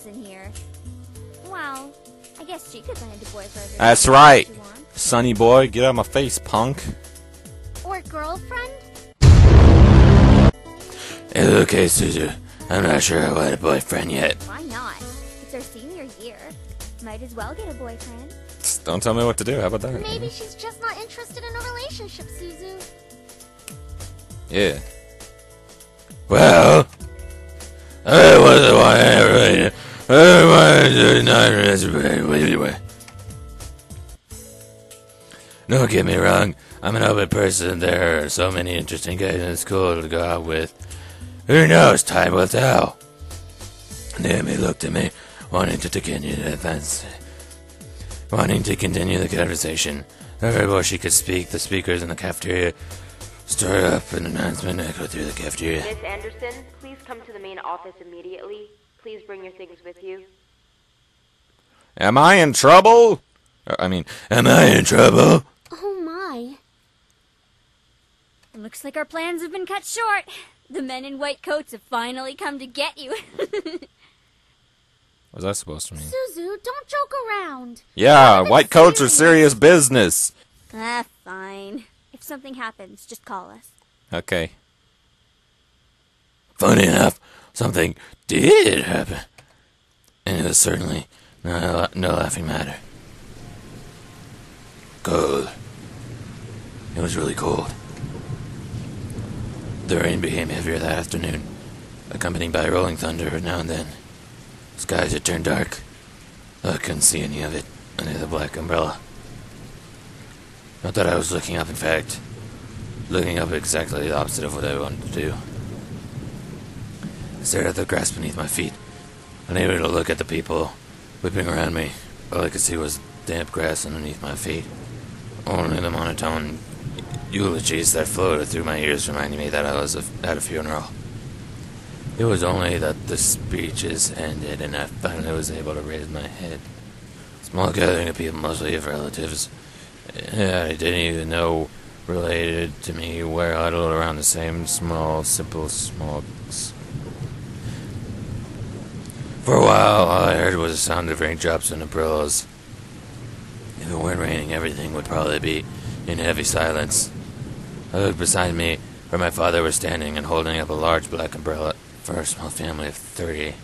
person here. Well, I guess she could find a boyfriend. That's right. Sonny boy, get out of my face, punk. Or girlfriend? Okay, Suzu. I'm not sure I want a boyfriend yet. Why not? It's our senior year. Might as well get a boyfriend. Don't tell me what to do. How about that? Maybe she's just not interested in a relationship, Suzu. Yeah. Well, I wasn't wanting anyway. Don't get me wrong. I'm an open person. There are so many interesting guys in school to go out with. Who knows? Time will tell. Naomi looked at me, wanting to continue the conversation. Before she could speak, the speakers in the cafeteria stirred up an announcement echoed through the cafeteria. Miss Anderson, please come to the main office immediately. Please bring your things with you. Am I in trouble? Am I in trouble? Oh my. Looks like our plans have been cut short. The men in white coats have finally come to get you. What's that supposed to mean? Suzu, don't joke around. Yeah, white coats are serious business. Fine. If something happens, just call us. Okay. Funny enough, something did happen. And it was certainly no laughing matter. Cold. It was really cold. The rain became heavier that afternoon, accompanied by rolling thunder now and then. Skies had turned dark. I couldn't see any of it under the black umbrella. Not that I was looking up, in fact. Looking up exactly the opposite of what I wanted to do. I stared at the grass beneath my feet, unable to look at the people whipping around me. All I could see was damp grass underneath my feet. Only the monotone eulogies that floated through my ears reminded me that I was at a funeral. It was only that the speeches ended and I finally was able to raise my head. Small gathering of people, mostly of relatives. I didn't even know related to me were huddled around the same simple smokes. For a while, all I heard was the sound of raindrops and umbrellas. If it weren't raining, everything would probably be in heavy silence. I looked beside me, where my father was standing and holding up a large black umbrella for a small family of 30.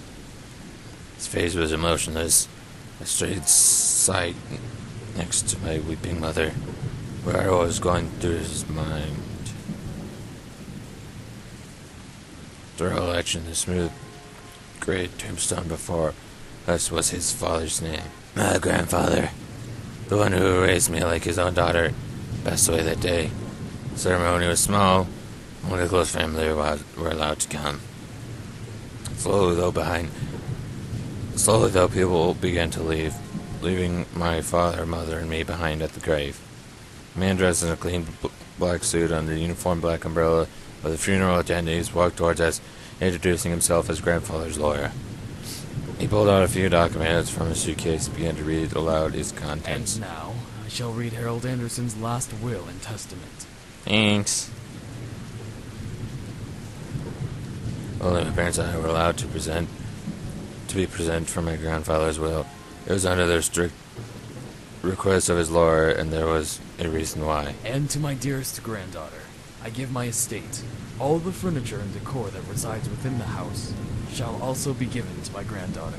His face was emotionless, a straight sight next to my weeping mother, where I was going through his mind. The recollection, the smooth, gray tombstone before us was his father's name. My grandfather, the one who raised me like his own daughter, passed away that day. The ceremony was small. Only the close family were allowed to come. Slowly though, people began to leave, leaving my father, mother, and me behind at the grave. A man dressed in a clean black suit under a uniform black umbrella of the funeral attendees walked towards us, introducing himself as grandfather's lawyer. He pulled out a few documents from his suitcase and began to read aloud his contents. And now, I shall read Harold Anderson's last will and testament. Thanks. Only my parents and I were allowed to be present for my grandfather's will. It was under the strict request of his lawyer, and there was a reason why. And to my dearest granddaughter, I give my estate. All the furniture and decor that resides within the house shall also be given to my granddaughter.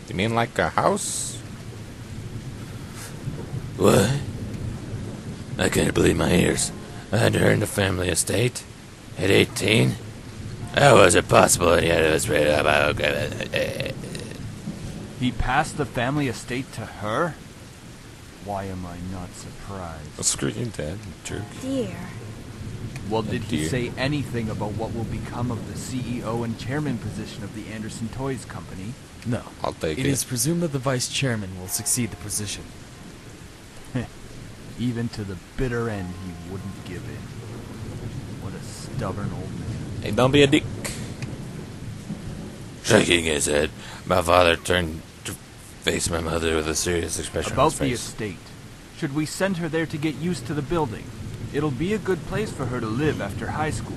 You mean like a house? What? I can't believe my ears. I had earned a family estate at 18. How was it possible that he had to spread about? He passed the family estate to her? Why am I not surprised? A screaming dad, jerk. Dear. Well, did he Dear. say anything about what will become of the CEO and chairman position of the Anderson Toys Company? No. I'll take It it. is presumed that the vice chairman will succeed the position. Even to the bitter end, he wouldn't give in. What a stubborn old man. Hey, don't be a dick. Shaking his head, my father turned to face my mother with a serious expression on About his the face. estate. Should we send her there to get used to the building? It'll be a good place for her to live after high school.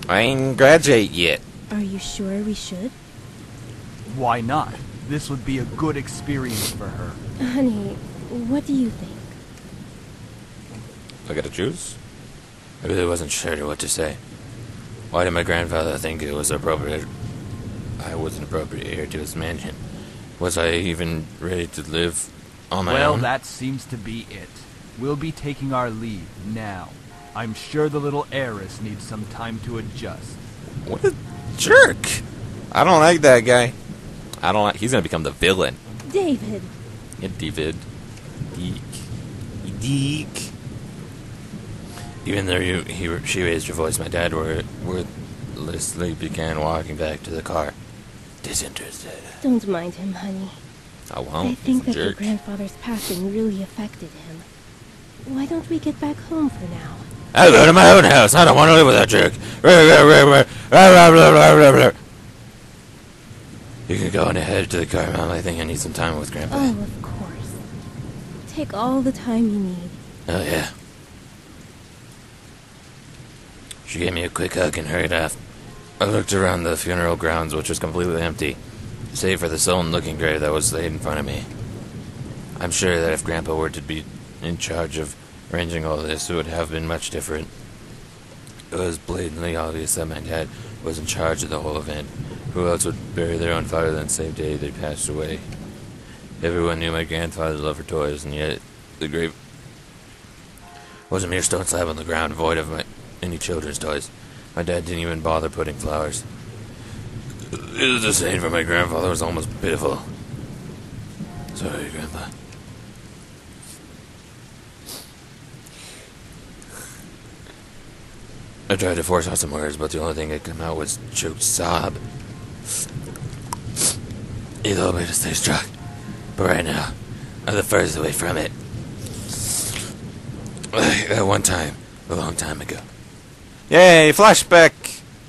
I ain't graduate yet. Are you sure we should? Why not? This would be a good experience for her. Honey, what do you think? I gotta choose? I really wasn't sure what to say. Why did my grandfather think it was appropriate? I was an appropriate heir to his mansion. Was I even ready to live on my own? Well, that seems to be it. We'll be taking our leave now. I'm sure the little heiress needs some time to adjust. What a jerk! I don't like that guy. I don't like. He's gonna become the villain. David. Yeah, David. Deek. Even though she raised her voice, my dad wordlessly began walking back to the car. Disinterested. Don't mind him, honey. I won't. I think He's a that your jerk. grandfather's passing really affected him. Why don't we get back home for now? I'll go to my own house. I don't want to live with that jerk. You can go on ahead to the car, Mom. I think I need some time with Grandpa. Oh, of course. Take all the time you need. Oh, yeah. She gave me a quick hug and hurried off. I looked around the funeral grounds, which was completely empty, save for the stone-looking grave that was laid in front of me. I'm sure that if Grandpa were to be in charge of arranging all this, it would have been much different. It was blatantly obvious that my dad was in charge of the whole event. Who else would bury their own father the same day they passed away? Everyone knew my grandfather's love for toys, and yet the grave was a mere stone slab on the ground, void of any children's toys. My dad didn't even bother putting flowers. His disdain for my grandfather was almost pitiful. Sorry, Grandpa. I tried to force out some words, but the only thing that came out was choked sob. He told me to stay strong, but right now, I'm the furthest away from it. At one time, a long time ago. Yay, flashback!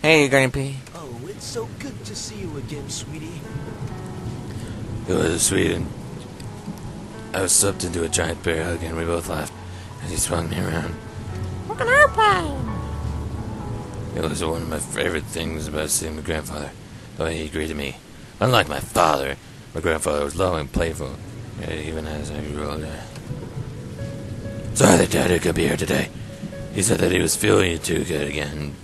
Hey, Grandpa. Oh, it's so good to see you again, sweetie. It was sweet, and I was slipped into a giant bear hug, and we both laughed as he swung me around. Like an airplane! It was one of my favorite things about seeing my grandfather, the way he greeted me. Unlike my father, my grandfather was loving and playful, even as I grew older. Sorry that Daddy could be here today. He said that he was feeling too good again.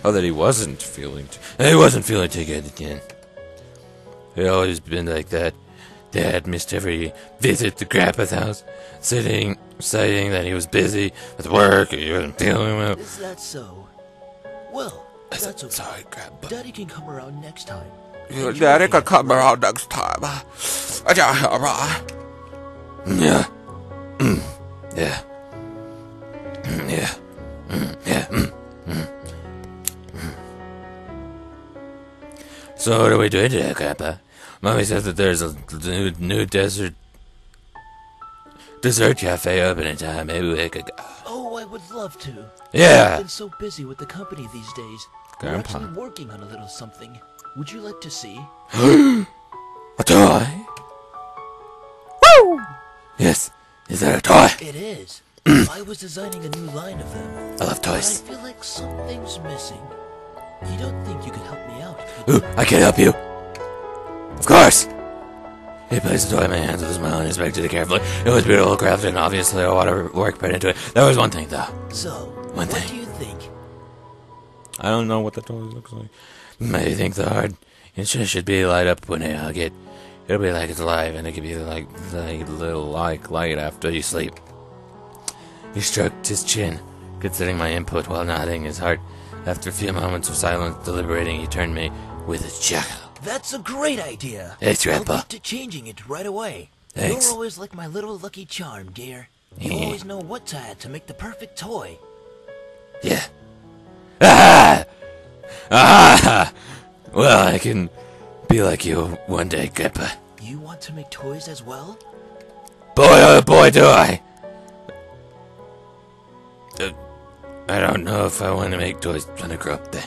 Oh, that he wasn't feeling too good again. It always been like that. Dad missed every visit to Grandpa's house, saying that he was busy with work or he wasn't feeling well. Is that so? Well, that's okay. Sorry, Grandpa. Daddy can come around next time. Daddy can come around next time. Yeah. Yeah. Yeah. Yeah. So what are we doing today, Grandpa? Mommy says that there's a new dessert cafe open in town. Maybe we could go. Oh, I would love to. Yeah. I've been so busy with the company these days. We're Grandpa. actually working on a little something. Would you like to see? A toy? Woo! Yes. Is that a toy? It is. I was designing a new line of them. I love But I toys. feel like something's missing. You don't think you could help me out? Ooh, I can help you. Of course. He placed the toy in my hands with a smile and inspected it carefully. It was beautiful, crafted, and obviously a lot of work put into it. There was one thing, though. So, One what thing. do you think? I don't know what the toy looks like. I think the hard instrument should be light up when I hug it. It'll be like it's alive, and it could be like little light after you sleep. He stroked his chin, considering my input while nodding his heart. After a few moments of silence, deliberating, he turned me with a chuckle. That's a great idea. Thanks, Grandpa. I'll get to changing it right away. Thanks. You're always like my little lucky charm, dear. You always know what to add to make the perfect toy. Yeah. Ah! Ah! Well, I can be like you one day, Grandpa. You want to make toys as well? Boy, oh boy, do I! I don't know if I want to make toys when I grow up there.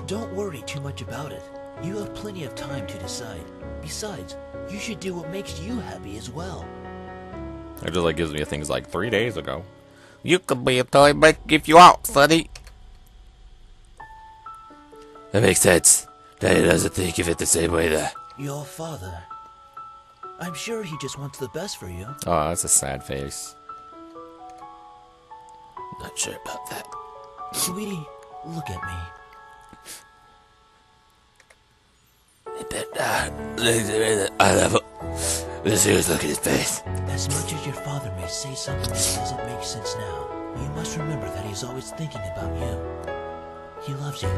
Don't worry too much about it. You have plenty of time to decide. Besides, you should do what makes you happy as well. It just gives me things like 3 days ago. You could be a toy maker if you want, sonny. That makes sense. Daddy doesn't think of it the same way that... Your father. I'm sure he just wants the best for you. Oh, that's a sad face. Not sure about that. Sweetie, look at me. I love him. Just look at his face. As much as your father may say something that doesn't make sense now, you must remember that he's always thinking about you. He loves you.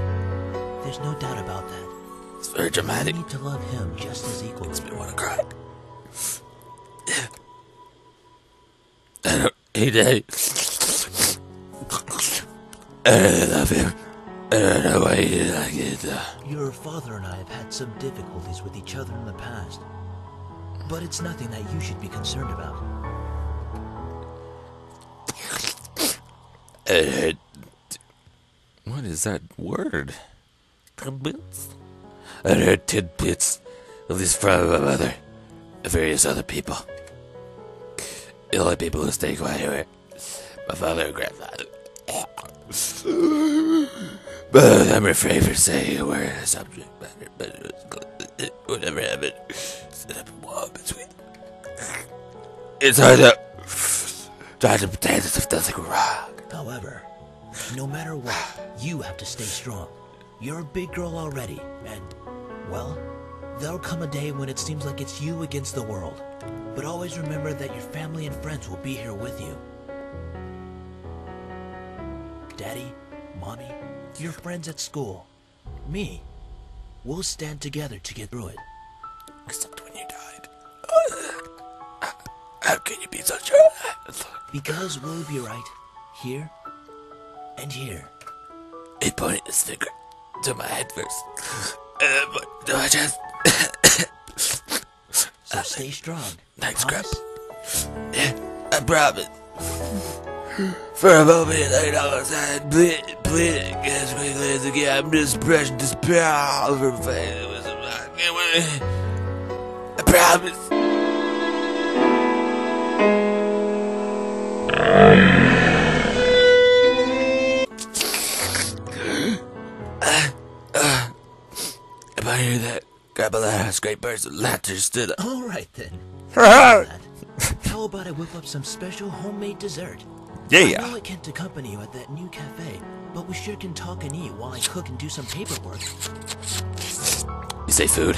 There's no doubt about that. It's very dramatic. You need to love him just as equally. Makes me want to cry. Hey, Daddy. I really love him. I don't know why he didn't like it, though. Your father and I have had some difficulties with each other in the past. But it's nothing that you should be concerned about. What is that word? Tidbits? I heard tidbits of this from my mother and various other people. The only people who stay quiet were my father and grandfather. But I'm afraid for saying a word on the subject matter, but whatever happened, set up a wall between them. It's hard to pretend as if nothing were wrong. However, no matter what, you have to stay strong. You're a big girl already, and, well, there'll come a day when it seems like it's you against the world. But always remember that your family and friends will be here with you. Daddy, Mommy, your friends at school, me. We'll stand together to get through it. Except when you died. How can you be so sure? Because we'll be right here and here. He pointed his finger to my head first. But to my chest. So stay strong. Thanks, Crap. Promise? Yeah, I promise. For a moment, I was bleeding as quickly as again. I'm just brushing this brow over my face. It was I promise. If I hear that, grab a last great burst of laughter stood up. All right then. How about I whip up some special homemade dessert? I know I can't accompany you at that new cafe, but we sure can talk and eat while I cook and do some paperwork. You say food?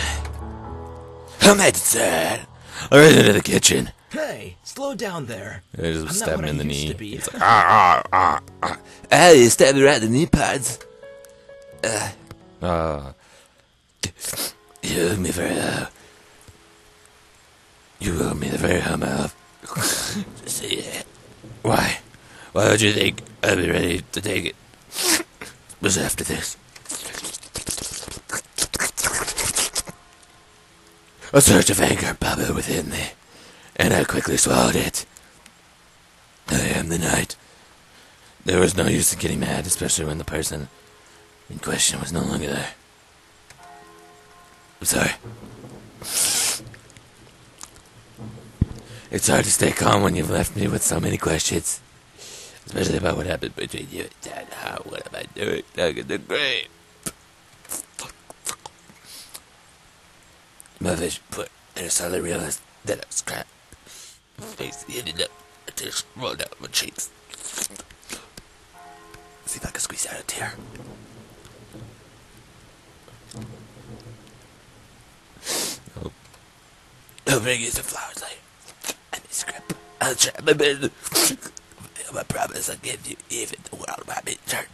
Homemade dessert. I ran into the kitchen. Hey, slow down there. They just I'm stab not him what in I the used knee. to be. It's like, Ah, you stabbed me right in the knee pads. You owe me very low. You owe me the very high mouth. See it. Why? Why would you think I'd be ready to take it? Was after this. A surge of anger bubbled within me, and I quickly swallowed it. I am the knight. There was no use in getting mad, especially when the person in question was no longer there. I'm sorry. It's hard to stay calm when you've left me with so many questions. Especially about what happened between you and Dad. What am I doing dug in the grave? My vision put, and I suddenly realized that I was trapped. My face ended up, a tear rolled down my cheeks. See if I can squeeze out a tear. I'll bring you some flowers later. And a script. I'll try my best. I promise I'll give you even the world might be turned.